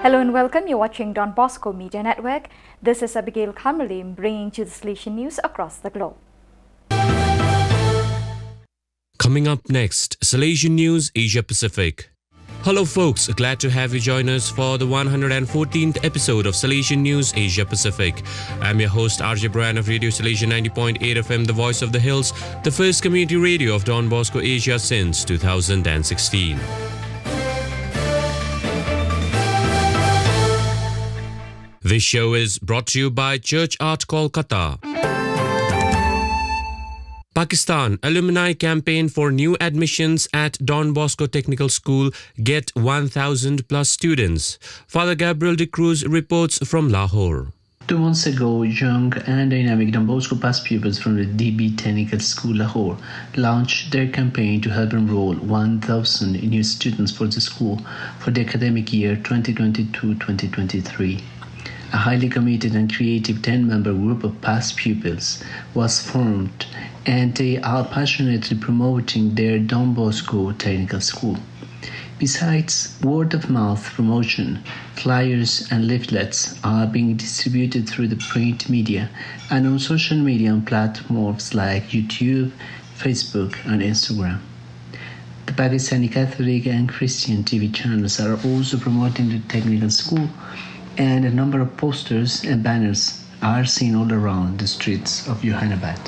Hello and welcome. You're watching Don Bosco Media Network. This is Abigail Kamalim bringing you the Salesian news across the globe. Coming up next, Salesian News Asia Pacific. Hello folks, glad to have you join us for the 114th episode of Salesian News Asia Pacific. I'm your host RJ Brian of Radio Salesian 90.8 FM, the voice of the hills, the first community radio of Don Bosco Asia since 2016. This show is brought to you by Church Art Kolkata. Pakistan Alumni Campaign for new admissions at Don Bosco Technical School get 1,000 plus students. Father Gabriel de Cruz reports from Lahore. 2 months ago, young and dynamic Don Bosco past pupils from the DB Technical School Lahore launched their campaign to help enroll 1,000 new students for the school for the academic year 2022-2023. A highly committed and creative 10-member group of past pupils was formed, and they are passionately promoting their Don Bosco Technical School. Besides word-of-mouth promotion, flyers and leaflets are being distributed through the print media and on social media platforms like YouTube, Facebook, and Instagram. The Pakistani Catholic and Christian TV channels are also promoting the technical school, and a number of posters and banners are seen all around the streets of Johannabad.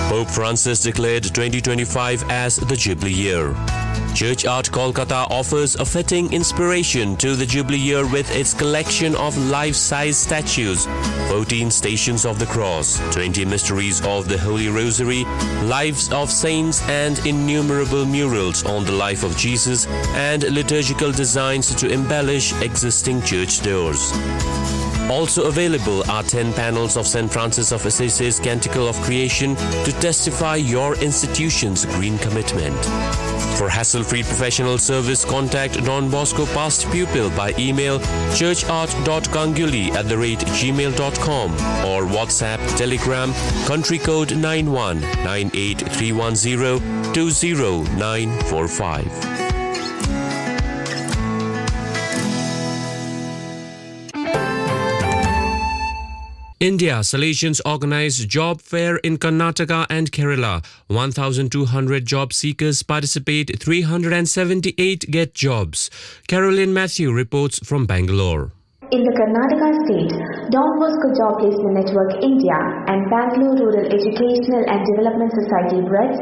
Pope Francis declared 2025 as the Jubilee Year. Church Art Kolkata offers a fitting inspiration to the Jubilee Year with its collection of life-size statues, 14 Stations of the Cross, 20 Mysteries of the Holy Rosary, Lives of Saints, and innumerable murals on the life of Jesus and liturgical designs to embellish existing church doors. Also available are 10 panels of St. Francis of Assisi's Canticle of Creation to testify your institution's green commitment. For hassle-free professional service, contact Don Bosco past pupil by email churchart.ganguly@gmail.com or WhatsApp, Telegram, country code 91 98310 20945. India, Salesians organized job fair in Karnataka and Kerala. 1,200 job seekers participate, 378 get jobs. Caroline Matthew reports from Bangalore. In the Karnataka state, Don Bosco Job Placement Network India and Bangalore Rural Educational and Development Society BREDS,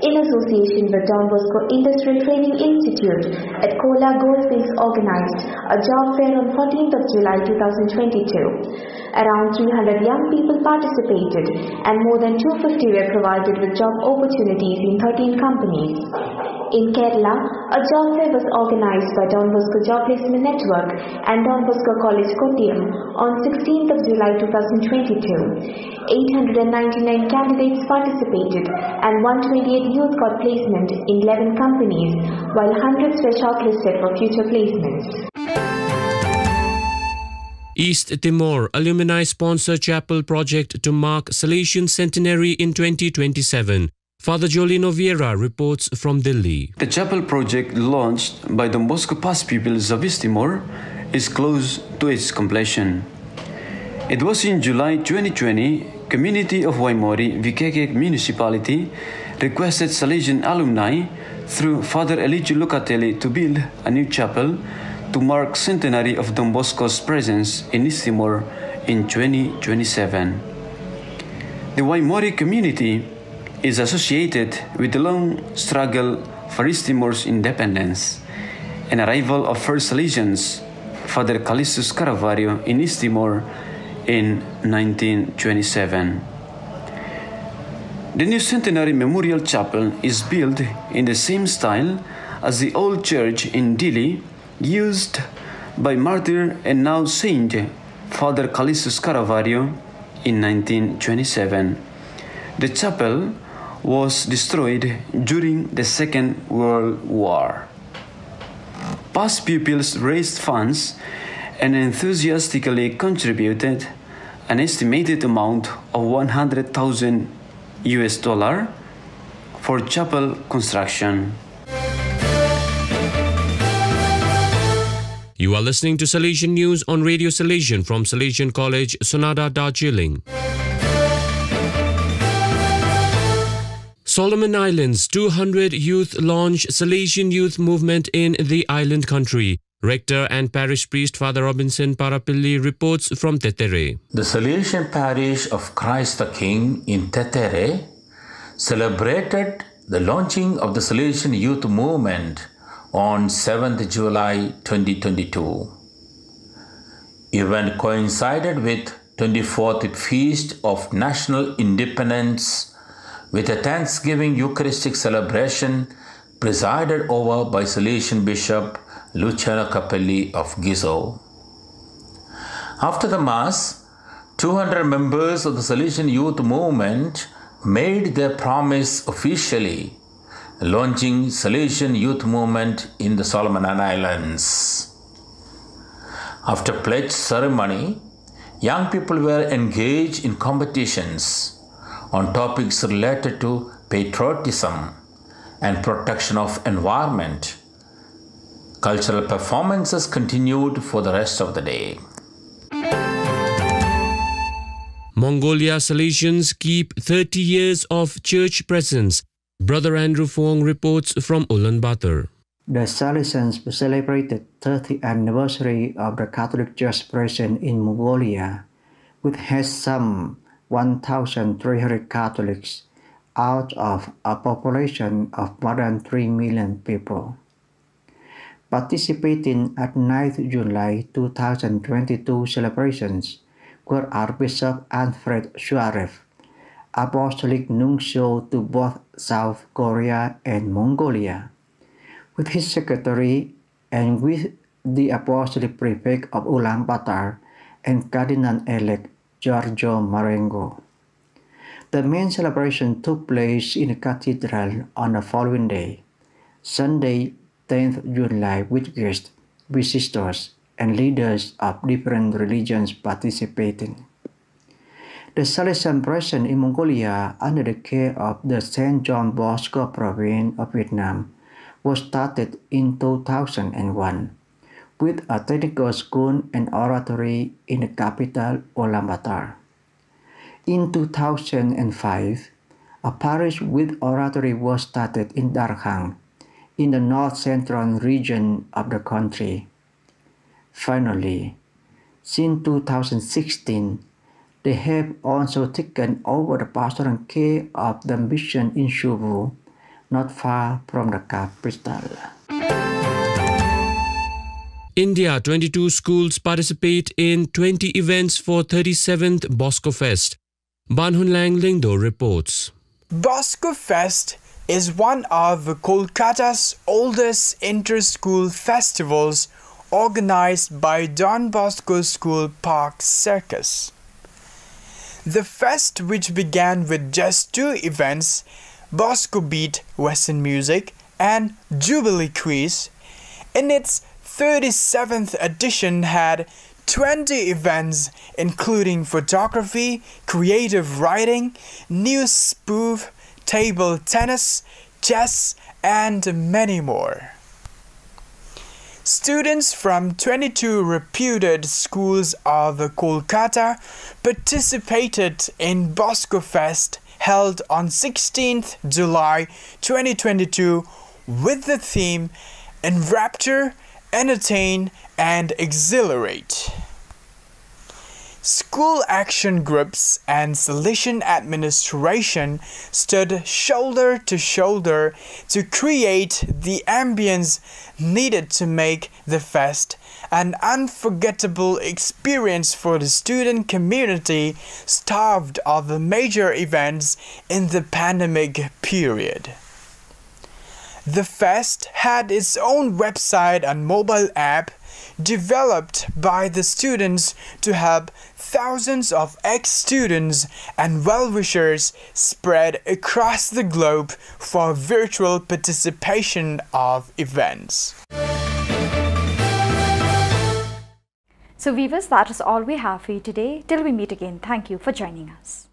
in association with Don Bosco Industrial Training Institute at Kola Goldfields, organized a job fair on 14th of July 2022. Around 300 young people participated and more than 250 were provided with job opportunities in 13 companies. In Kerala, a job fair was organized by Don Bosco Job Placement Network and Don Bosco College Kottayam on 16th of July 2022. 899 candidates participated and 128 youth got placement in 11 companies, while hundreds were shortlisted for future placements. East Timor Alumni Sponsor Chapel Project to mark Salesian Centenary in 2027. Father Jolino Vieira reports from Delhi. The chapel project launched by Don Bosco past pupils of East Timor is close to its completion. It was in July 2020, community of Waimori, Vikeke municipality, requested Salesian alumni through Father Eligio Lucatelli to build a new chapel to mark centenary of Don Bosco's presence in East Timor in 2027. The Waimori community is associated with the long struggle for East Timor's independence and arrival of first Salesians, Father Callistus Caravaggio, in East Timor in 1927. The new Centenary Memorial Chapel is built in the same style as the old church in Dili, used by martyr and now saint Father Callistus Caravaggio in 1927. The chapel was destroyed during the Second World War. Past pupils raised funds and enthusiastically contributed an estimated amount of $100,000 for chapel construction. You are listening to Salesian News on Radio Salesian from Salesian College, Sonada, Darjeeling. Solomon Islands 200 youth launch Salesian youth movement in the island country. Rector and parish priest Father Robinson Parapilli reports from Tetere. The Salesian parish of Christ the King in Tetere celebrated the launching of the Salesian youth movement on 7th July 2022. Event coincided with 24th Feast of National Independence with a Thanksgiving Eucharistic celebration presided over by Salesian Bishop Luciano Capelli of Gizo. After the Mass, 200 members of the Salesian youth movement made their promise officially, launching Salesian youth movement in the Solomon Islands. After pledge ceremony, young people were engaged in competitions on topics related to patriotism and protection of environment. Cultural performances continued for the rest of the day. Mongolia Salesians keep 30 years of church presence. Brother Andrew Fong reports from Ulaanbaatar. The Salesians celebrated 30th anniversary of the Catholic Church presence in Mongolia, which has some 1,300 Catholics out of a population of more than 3 million people. Participating at 9th July 2022 celebrations were Archbishop Alfred Shuarev, Apostolic Nuncio to both South Korea and Mongolia, with his secretary and with the Apostolic Prefect of Ulaanbaatar and Cardinal-elect Giorgio Marengo. The main celebration took place in the cathedral on the following day, Sunday, 10th July, with guests, visitors, and leaders of different religions participating. The Salesian presence in Mongolia under the care of the St. John Bosco province of Vietnam was started in 2001 with a technical school and oratory in the capital Ulaanbaatar. In 2005, a parish with oratory was started in Darkhang, in the north-central region of the country. Finally, since 2016, they have also taken over the pastoral care of the mission in Shubu, not far from the capital. India 22 schools participate in 20 events for 37th Bosco Fest. Banhunlang Lingdo reports. Bosco Fest is one of Kolkata's oldest inter-school festivals organized by Don Bosco School Park Circus. The fest, which began with just 2 events, Bosco Beat Western Music and Jubilee Quiz, in its 37th edition had 20 events including photography, creative writing, news spoof, table tennis, chess, and many more. Students from 22 reputed schools of Kolkata participated in Bosco Fest held on 16th July 2022 with the theme Enrapture, Entertain, and Exhilarate. School action groups and Salesian administration stood shoulder to shoulder to create the ambience needed to make the fest an unforgettable experience for the student community starved of the major events in the pandemic period. The fest had its own website and mobile app developed by the students to help thousands of ex-students and well-wishers spread across the globe for virtual participation of events. So viewers, that is all we have for you today. Till we meet again, thank you for joining us.